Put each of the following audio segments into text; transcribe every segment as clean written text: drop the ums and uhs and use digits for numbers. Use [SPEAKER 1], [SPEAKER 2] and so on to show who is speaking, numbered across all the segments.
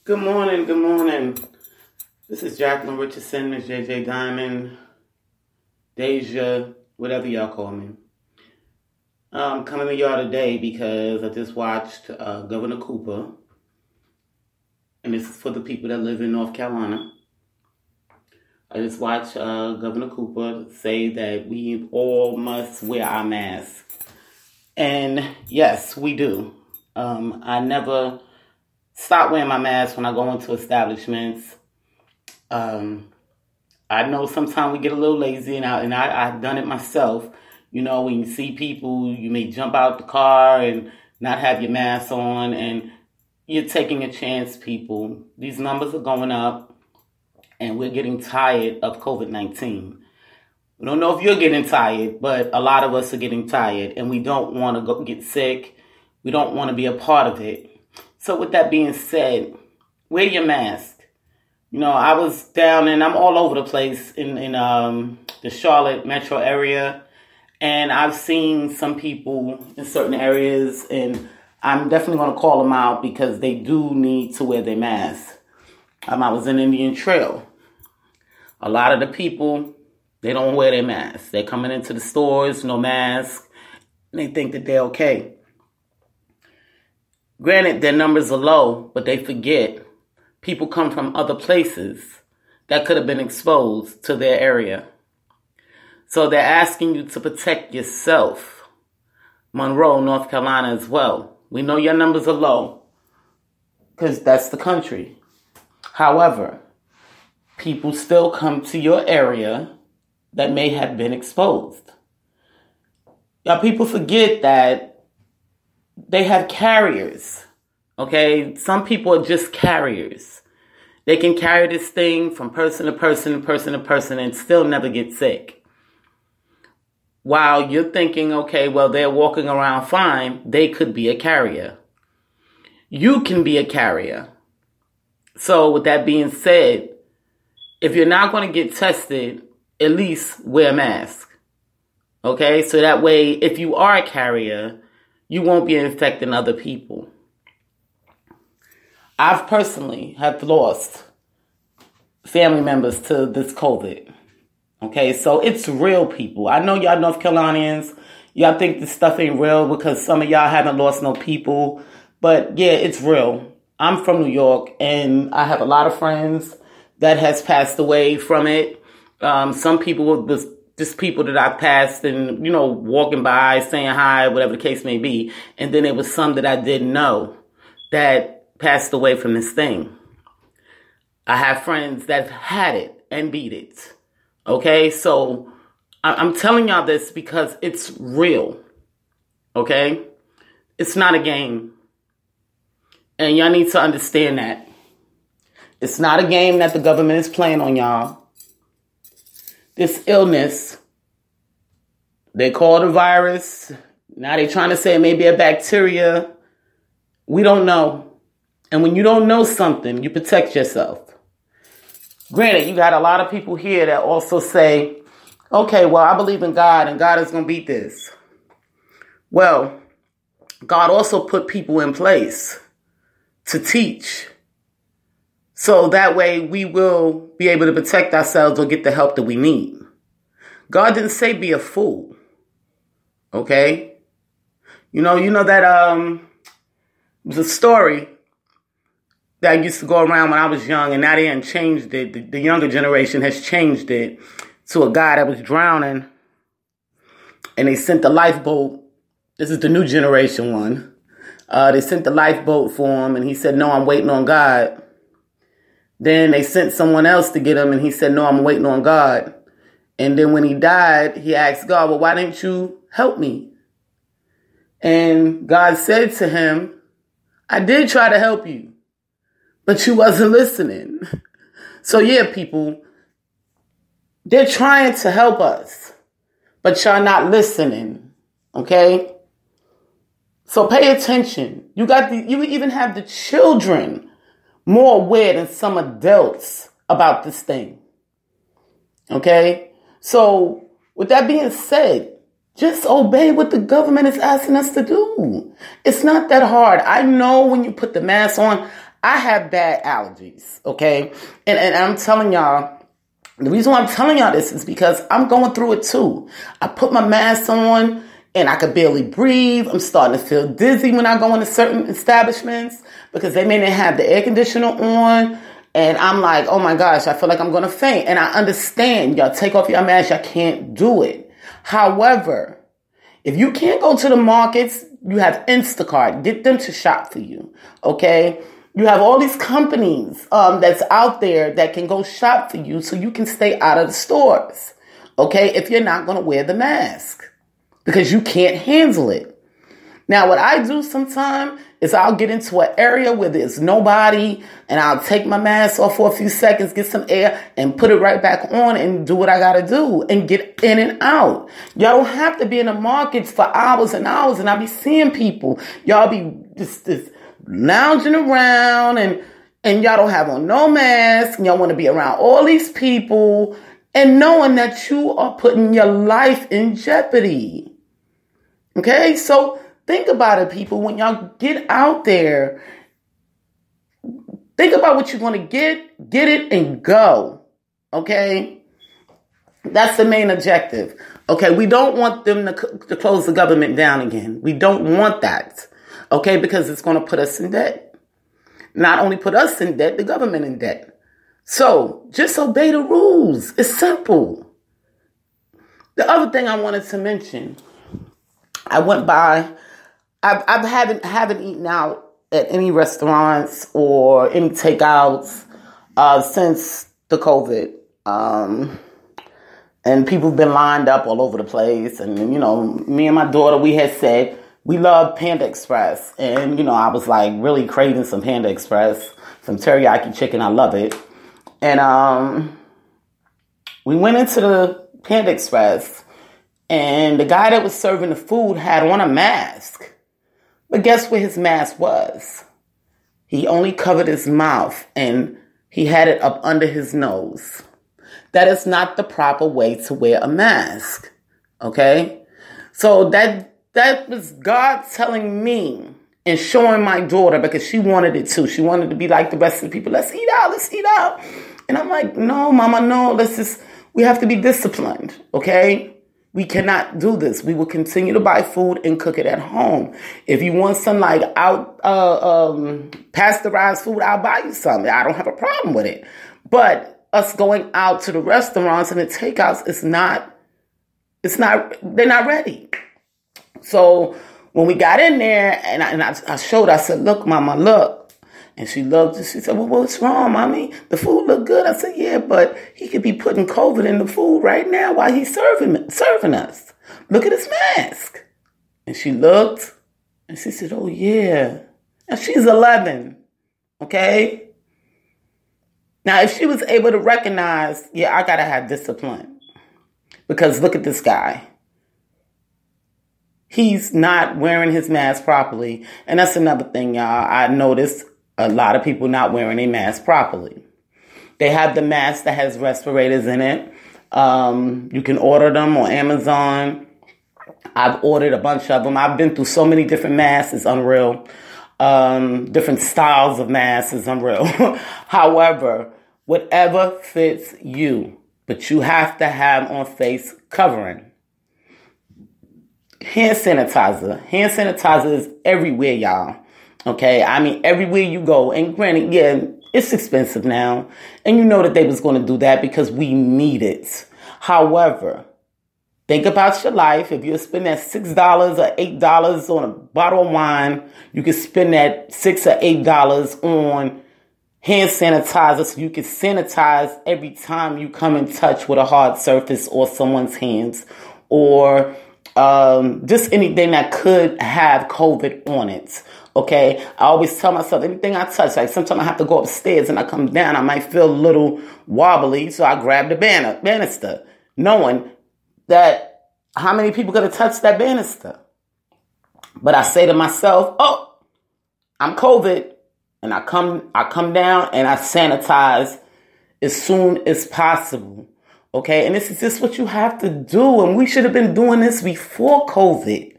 [SPEAKER 1] Good morning, good morning. This is Jacqueline Richardson, Miss JJ Diamond, Deja, whatever y'all call me. I'm coming to y'all today because I just watched Governor Cooper, and this is for the people that live in North Carolina. I just watched Governor Cooper say that we all must wear our masks. And yes, we do. I never stop wearing my mask when I go into establishments. I know sometimes we get a little lazy, and I've done it myself. You know, when you see people, you may jump out the car and not have your mask on, and you're taking a chance, people. These numbers are going up, and we're getting tired of COVID-19. We don't know if you're getting tired, but a lot of us are getting tired, and we don't want to go get sick. We don't want to be a part of it. So with that being said, wear your mask. You know, I was down, and I'm all over the place in the Charlotte metro area, and I've seen some people in certain areas, and I'm definitely going to call them out because they do need to wear their masks. I was in Indian Trail. A lot of the people, they don't wear their masks. They're coming into the stores, no mask, and they think that they're okay. Granted, their numbers are low, but they forget people come from other places that could have been exposed to their area. So they're asking you to protect yourself. Monroe, North Carolina as well. We know your numbers are low because that's the country. However, people still come to your area that may have been exposed. Y'all, people forget that they have carriers, okay? Some people are just carriers. They can carry this thing from person to person to person to person and still never get sick. While you're thinking, okay, well, they're walking around fine, they could be a carrier. You can be a carrier. So with that being said, if you're not going to get tested, at least wear a mask, okay? So that way, if you are a carrier, you won't be infecting other people. I've personally have lost family members to this COVID. Okay, so it's real, people. I know y'all North Carolinians, y'all think this stuff ain't real because some of y'all haven't lost no people. But yeah, it's real. I'm from New York, and I have a lot of friends that has passed away from it. Some people was just people that I passed and, you know, walking by, saying hi, whatever the case may be. And then there was some that I didn't know that passed away from this thing. I have friends that had it and beat it. Okay, so I'm telling y'all this because it's real. Okay, it's not a game. And y'all need to understand that. It's not a game that the government is playing on y'all. This illness, they call it a virus. Now they're trying to say it may be a bacteria. We don't know. And when you don't know something, you protect yourself. Granted, you got a lot of people here that also say, okay, well, I believe in God and God is going to beat this. Well, God also put people in place to teach. So that way we will be able to protect ourselves or get the help that we need. God didn't say be a fool. Okay? You know that was a story that used to go around when I was young, and now they done changed it. The younger generation has changed it to a guy that was drowning, and they sent the lifeboat. This is the new generation one. They sent the lifeboat for him, and he said, no, I'm waiting on God. Then they sent someone else to get him, and he said, no, I'm waiting on God. And then when he died, he asked God, well, why didn't you help me? And God said to him, I did try to help you, but you wasn't listening. So yeah, people, they're trying to help us, but y'all not listening, okay? So pay attention. You even have the children more aware than some adults about this thing. Okay? So with that being said, just obey what the government is asking us to do. It's not that hard. I know when you put the mask on, I have bad allergies, okay? And I'm telling y'all, the reason why I'm telling y'all this is because I'm going through it too. I put my mask on and I could barely breathe. I'm starting to feel dizzy when I go into certain establishments because they may not have the air conditioner on. And I'm like, oh my gosh, I feel like I'm going to faint. And I understand, y'all take off your mask, y'all can't do it. However, if you can't go to the markets, you have Instacart. Get them to shop for you, okay? You have all these companies that's out there that can go shop for you so you can stay out of the stores, okay, if you're not going to wear the mask because you can't handle it. Now, what I do sometimes is I'll get into an area where there's nobody and I'll take my mask off for a few seconds, get some air and put it right back on and do what I got to do and get in and out. Y'all don't have to be in the markets for hours and hours. And I be seeing people, y'all be just lounging around and y'all don't have on no mask. And y'all want to be around all these people and knowing that you are putting your life in jeopardy. Okay, so think about it, people. When y'all get out there, think about what you're going to get it, and go. Okay? That's the main objective. Okay? We don't want them to close the government down again. We don't want that. Okay? Because it's going to put us in debt. Not only put us in debt, the government in debt. So, just obey the rules. It's simple. The other thing I wanted to mention, I went by, I haven't eaten out at any restaurants or any takeouts since the COVID. And people have been lined up all over the place. And, you know, me and my daughter, we had said we love Panda Express. And, you know, I was like really craving some Panda Express, some teriyaki chicken. I love it. And we went into the Panda Express. And the guy that was serving the food had on a mask. But guess where his mask was? He only covered his mouth and he had it up under his nose. That is not the proper way to wear a mask. Okay? So that was God telling me and showing my daughter because she wanted it too. She wanted to be like the rest of the people. Let's eat out. And I'm like, no, mama, no. We have to be disciplined. Okay? We cannot do this. We will continue to buy food and cook it at home. If you want some like pasteurized food, I'll buy you some. I don't have a problem with it. But us going out to the restaurants and the takeouts, they're not ready. So when we got in there and I showed, I said, look, mama, look. And she looked and she said, well, what's wrong, mommy? The food looked good. I said, yeah, but he could be putting COVID in the food right now while he's serving us. Look at his mask. And she looked and she said, oh, yeah. And she's 11. Okay? Now, if she was able to recognize, yeah, I got to have discipline. Because look at this guy. He's not wearing his mask properly. And that's another thing, y'all. I noticed a lot of people not wearing a mask properly. They have the mask that has respirators in it. You can order them on Amazon. I've ordered a bunch of them. I've been through so many different masks. It's unreal. Different styles of masks is unreal. However, whatever fits you, but you have to have on face covering. Hand sanitizer. Hand sanitizer is everywhere, y'all. Okay, I mean, everywhere you go, and granted, yeah, it's expensive now, and you know that they was going to do that because we need it. However, think about your life. If you spend that $6 or $8 on a bottle of wine, you can spend that $6 or $8 on hand sanitizer so you can sanitize every time you come in touch with a hard surface or someone's hands or just anything that could have COVID on it. Okay, I always tell myself anything I touch, like sometimes I have to go upstairs and I come down, I might feel a little wobbly, so I grab the banister, knowing that how many people gonna touch that banister. But I say to myself, oh, I'm COVID, and I come down and I sanitize as soon as possible. Okay, and this is just what you have to do, and we should have been doing this before COVID.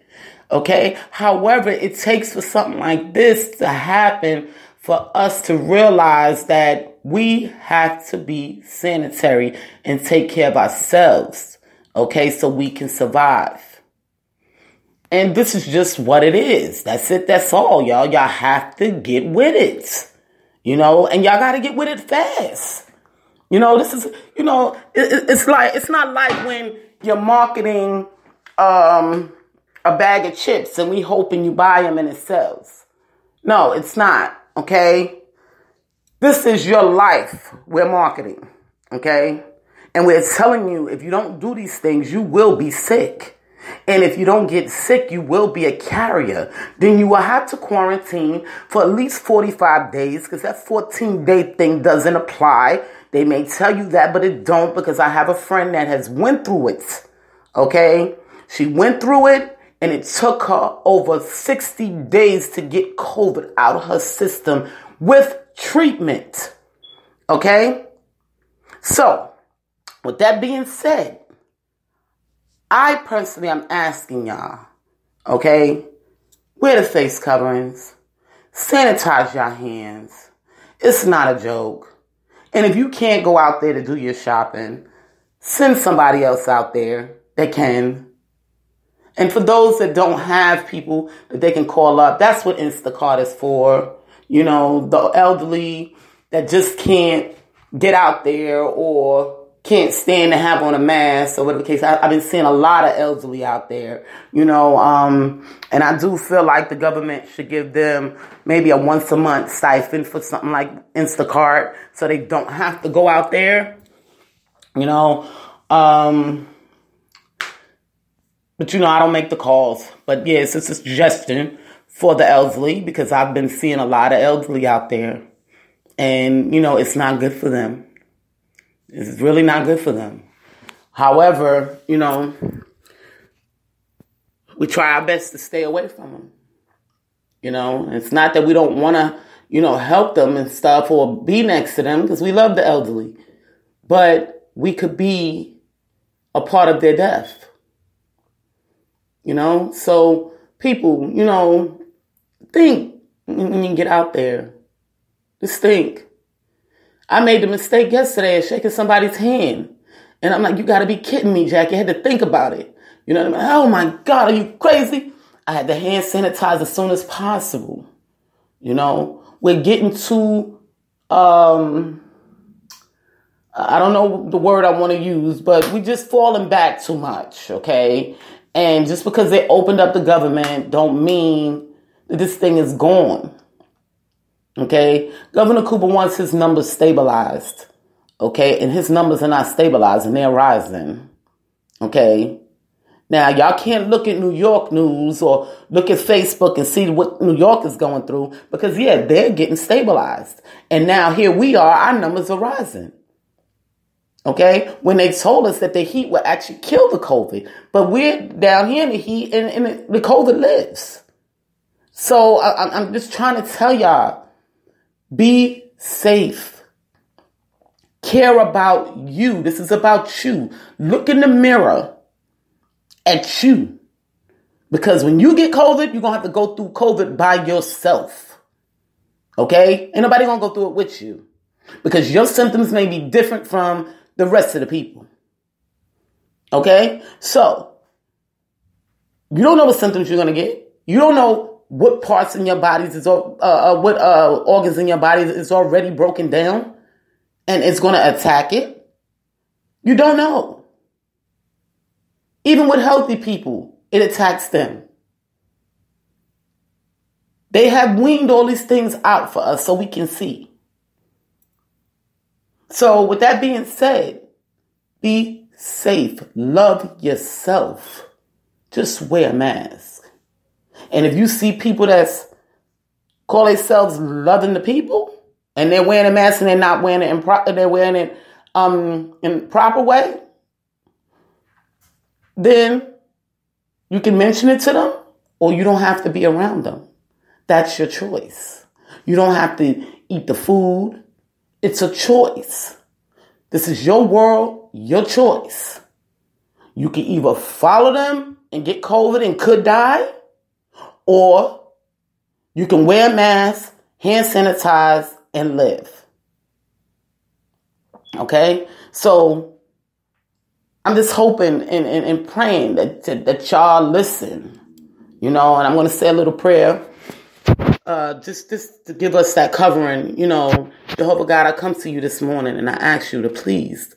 [SPEAKER 1] Okay. However, it takes for something like this to happen for us to realize that we have to be sanitary and take care of ourselves, okay, so we can survive. And this is just what it is. That's it. That's all, y'all. Y'all have to get with it, and y'all got to get with it fast. This is, it's not like when you're marketing a bag of chips and we hoping you buy them and it sells. No, it's not. Okay. This is your life we're marketing. Okay. And we're telling you, if you don't do these things, you will be sick. And if you don't get sick, you will be a carrier. Then you will have to quarantine for at least 45 days because that 14-day thing doesn't apply. They may tell you that, but it don't, because I have a friend that has went through it. Okay? She went through it, and it took her over 60 days to get COVID out of her system with treatment. Okay? So, with that being said, I personally am asking y'all, okay, wear the face coverings, sanitize your hands. It's not a joke. And if you can't go out there to do your shopping, send somebody else out there that can. And for those that don't have people that they can call up, that's what Instacart is for. The elderly that just can't get out there or can't stand to have on a mask or whatever the case. I've been seeing a lot of elderly out there, and I do feel like the government should give them maybe a once a month stipend for something like Instacart so they don't have to go out there, But, I don't make the calls. But, yes, it's a suggestion for the elderly because I've been seeing a lot of elderly out there. And, it's not good for them. It's really not good for them. However, we try our best to stay away from them. It's not that we don't want to, help them and stuff or be next to them because we love the elderly. But we could be a part of their death. So people, think when you get out there. Just think. I made the mistake yesterday of shaking somebody's hand. And I'm like, you got to be kidding me, Jack. You had to think about it. You know what I mean? Oh, my God, are you crazy? I had the hand sanitized as soon as possible. We're getting too, I don't know the word I want to use, but we just falling back too much, okay? And just because they opened up the government don't mean that this thing is gone. Okay, Governor Cooper wants his numbers stabilized. Okay, and his numbers are not stabilized and they're rising. Okay, now y'all can't look at New York news or look at Facebook and see what New York is going through because, they're getting stabilized. And now here we are, our numbers are rising. Okay, when they told us that the heat would actually kill the COVID, but we're down here in the heat and the COVID lives. So I'm just trying to tell y'all, be safe. Care about you. This is about you. Look in the mirror at you. Because when you get COVID, you're going to have to go through COVID by yourself. Okay? Ain't nobody going to go through it with you. Because your symptoms may be different from the rest of the people. Okay? So, you don't know what symptoms you're going to get. You don't know what parts in your bodies what organs in your body is already broken down and it's going to attack it. You don't know. Even with healthy people, it attacks them. They have weaned all these things out for us so we can see. So with that being said, be safe. Love yourself. Just wear a mask. And if you see people that's call themselves loving the people and they're wearing a mask and they're not wearing it they're wearing it in proper way, then you can mention it to them or you don't have to be around them. That's your choice. You don't have to eat the food. It's a choice. This is your world, your choice. You can either follow them and get COVID and could die, or you can wear a mask hand sanitize, and live. Okay? So I'm just hoping and praying that y'all listen, and I'm going to say a little prayer, just to give us that covering, Jehovah God, I come to you this morning and I ask you to please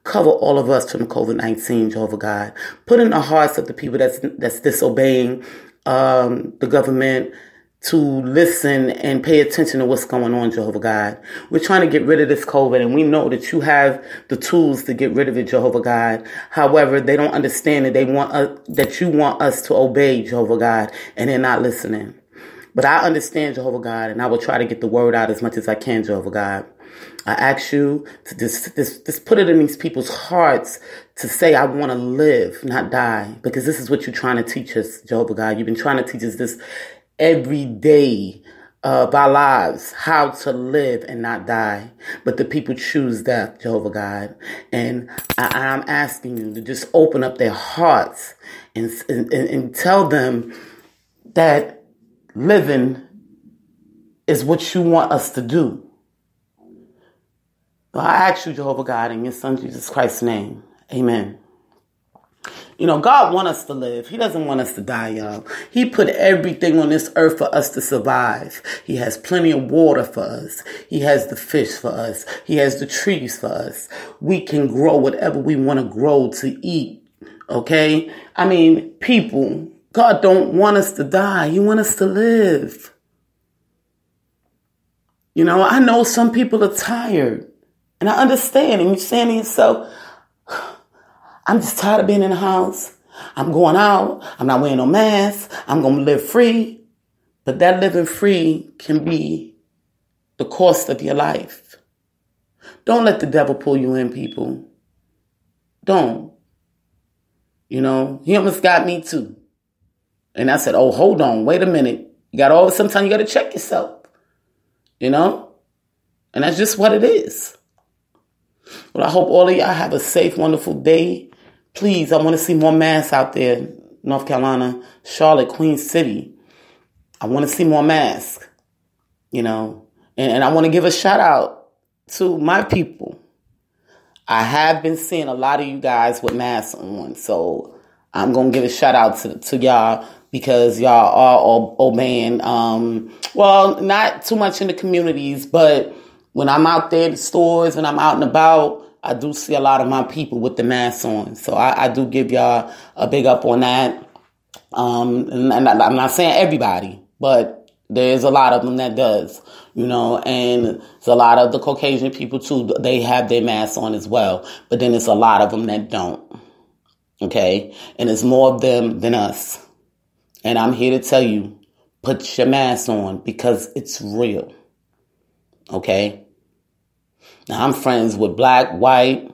[SPEAKER 1] cover all of us from COVID-19, Jehovah God. Put in the hearts of the people that's disobeying the government to listen and pay attention to what's going on, Jehovah God. We're trying to get rid of this COVID, and we know that you have the tools to get rid of it, Jehovah God. However, they don't understand that that you want us to obey, Jehovah God, and they're not listening. But I understand, Jehovah God, and I will try to get the word out as much as I can, Jehovah God. I ask you to just put it in these people's hearts to say, I want to live, not die, because this is what you're trying to teach us, Jehovah God. You've been trying to teach us this every day of our lives, how to live and not die. But the people choose death, Jehovah God. And I'm asking you to just open up their hearts and tell them that living is what you want us to do. So I ask you, Jehovah God, in your Son Jesus Christ's name. Amen. God wants us to live. He doesn't want us to die, y'all. He put everything on this earth for us to survive. He has plenty of water for us. He has the fish for us. He has the trees for us. We can grow whatever we want to grow to eat. Okay? People, God don't want us to die. He wants us to live. I know some people are tired. And I understand. And you're saying to yourself, I'm just tired of being in the house. I'm going out. I'm not wearing no mask. I'm going to live free. But that living free can be the cost of your life. Don't let the devil pull you in, people. Don't. He almost got me too. And I said, oh, hold on. Wait a minute. Sometimes you got to check yourself. And that's just what it is. Well, I hope all of y'all have a safe, wonderful day. Please, I want to see more masks out there. North Carolina, Charlotte, Queen City. I want to see more masks, And I want to give a shout out to my people. I have been seeing a lot of you guys with masks on. So I'm going to give a shout out to y'all because y'all are obeying. Not too much in the communities, but when I'm out there in the stores, when I'm out and about, I do see a lot of my people with the masks on. So I do give y'all a big up on that. And I'm not saying everybody, but there's a lot of them that does, and there's a lot of the Caucasian people too. They have their masks on as well. But then there's a lot of them that don't. Okay. And there's more of them than us. And I'm here to tell you, put your mask on because it's real. Okay. Now, I'm friends with black, white,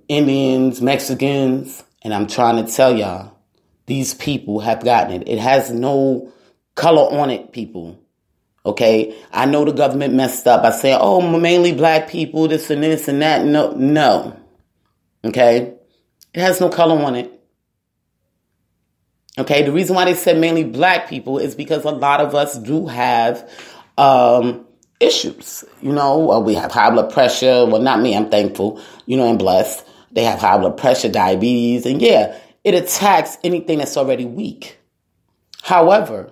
[SPEAKER 1] Indians, Mexicans, and I'm trying to tell y'all, these people have gotten it. It has no color on it, people. Okay? I know the government messed up by saying, mainly black people, this and that. No. Okay? It has no color on it. Okay? The reason why they said mainly black people is because a lot of us do have issues. We have high blood pressure. Well, not me. I'm thankful, and blessed. They have high blood pressure, diabetes, and yeah, it attacks anything that's already weak. However,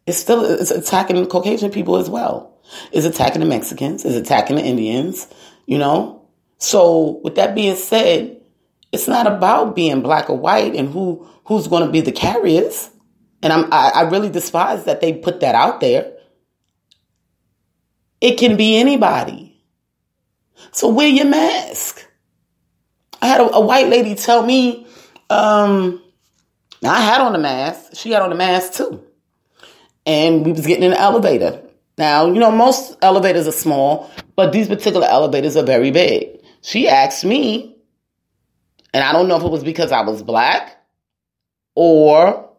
[SPEAKER 1] it's attacking the Caucasian people as well. It's attacking the Mexicans. It's attacking the Indians, So with that being said, it's not about being black or white and who's going to be the carriers. And I really despise that they put that out there. It can be anybody. So wear your mask. I had a white lady tell me, I had on a mask. She had on a mask too. And we was getting in the elevator. Now, most elevators are small, but these particular elevators are very big. She asked me, and I don't know if it was because I was black or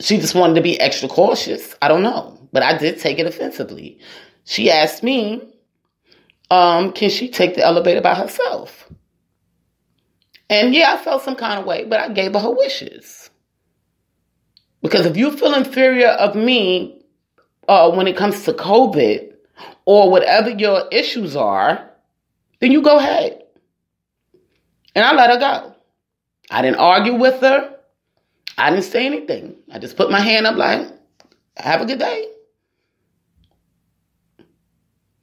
[SPEAKER 1] she just wanted to be extra cautious. I don't know. But I did take it offensively. She asked me, can she take the elevator by herself? And yeah, I felt some kind of way, but I gave her wishes. Because if you feel inferior of me when it comes to COVID or whatever your issues are, then you go ahead. And I let her go. I didn't argue with her. I didn't say anything. I just put my hand up like, have a good day.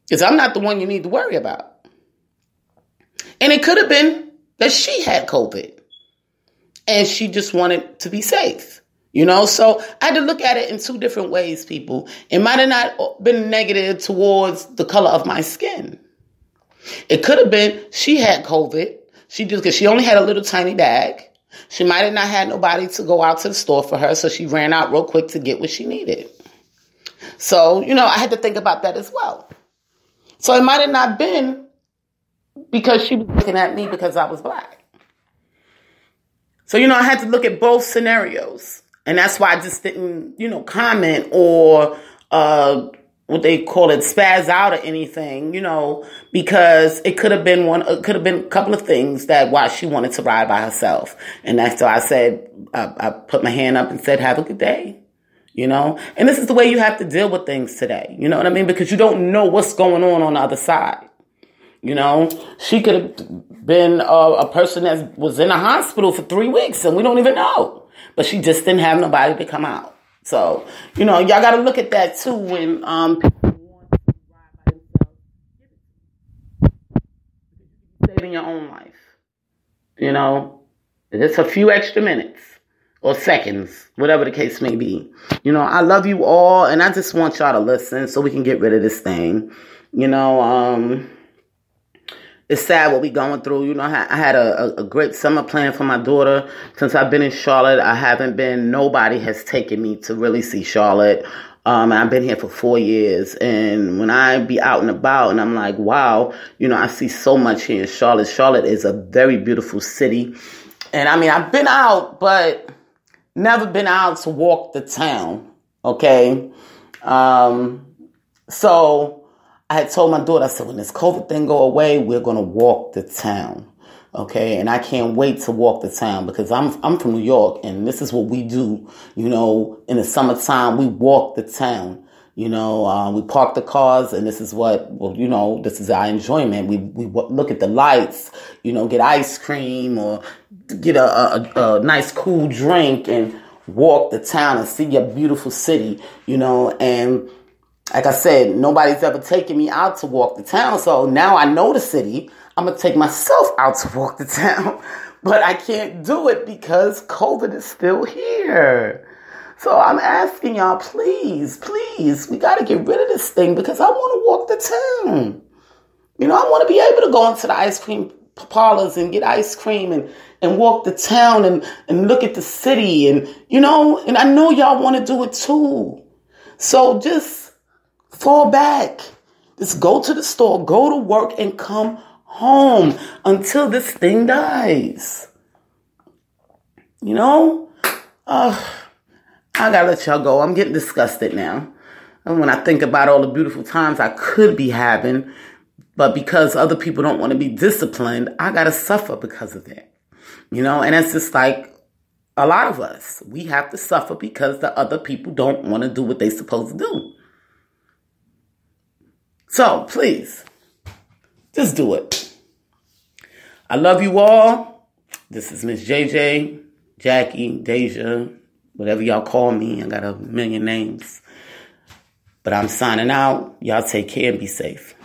[SPEAKER 1] Because I'm not the one you need to worry about. And it could have been that she had COVID. And she just wanted to be safe. You know, so I had to look at it in two different ways, people. It might have not been negative towards the color of my skin. It could have been she had COVID. Because she only had a little tiny bag. She might have not had nobody to go out to the store for her, so she ran out real quick to get what she needed. So, you know, I had to think about that as well. So it might have not been because she was looking at me because I was black. So, you know, I had to look at both scenarios. And that's why I just didn't, you know, comment or what they call it, spaz out or anything, you know, because it could have been a couple of things that why she wanted to ride by herself. And that's why I said, I put my hand up and said, have a good day, you know. And this is the way you have to deal with things today, you know what I mean? Because you don't know what's going on the other side. You know, she could have been a person that was in a hospital for 3 weeks and we don't even know. But she just didn't have nobody to come out. So, you know, y'all got to look at that too when people want to ride by themselves. Saving your own life. You know, it's a few extra minutes or seconds, whatever the case may be. You know, I love you all and I just want y'all to listen so we can get rid of this thing. You know, it's sad what we going through. You know, I had a great summer plan for my daughter. Since I've been in Charlotte, nobody has taken me to really see Charlotte. And I've been here for 4 years. And when I be out and about and I'm like, wow, you know, I see so much here in Charlotte. Charlotte is a very beautiful city. And I mean, I've been out, but never been out to walk the town. Okay. So I had told my daughter, I said, when this COVID thing go away, we're going to walk the town. Okay. And I can't wait to walk the town because I'm from New York and this is what we do. You know, in the summertime, we walk the town. You know, we park the cars and this is you know, this is our enjoyment. We look at the lights, you know, get ice cream or get a nice cool drink and walk the town and see your beautiful city, you know, and like I said, nobody's ever taken me out to walk the town. So now I know the city. I'm going to take myself out to walk the town. But I can't do it because COVID is still here. So I'm asking y'all, please, we got to get rid of this thing because I want to walk the town. You know, I want to be able to go into the ice cream parlors and get ice cream and walk the town and look at the city. And, you know, and I know y'all want to do it too. So just fall back. Just go to the store, go to work, and come home until this thing dies. You know? I gotta let y'all go. I'm getting disgusted now. And when I think about all the beautiful times I could be having, but because other people don't want to be disciplined, I gotta suffer because of that. You know? And it's just like a lot of us. We have to suffer because the other people don't want to do what they're supposed to do. So, please, just do it. I love you all. This is Miss JJ, Jackie, Deja, whatever y'all call me. I got a million names. But I'm signing out. Y'all take care and be safe.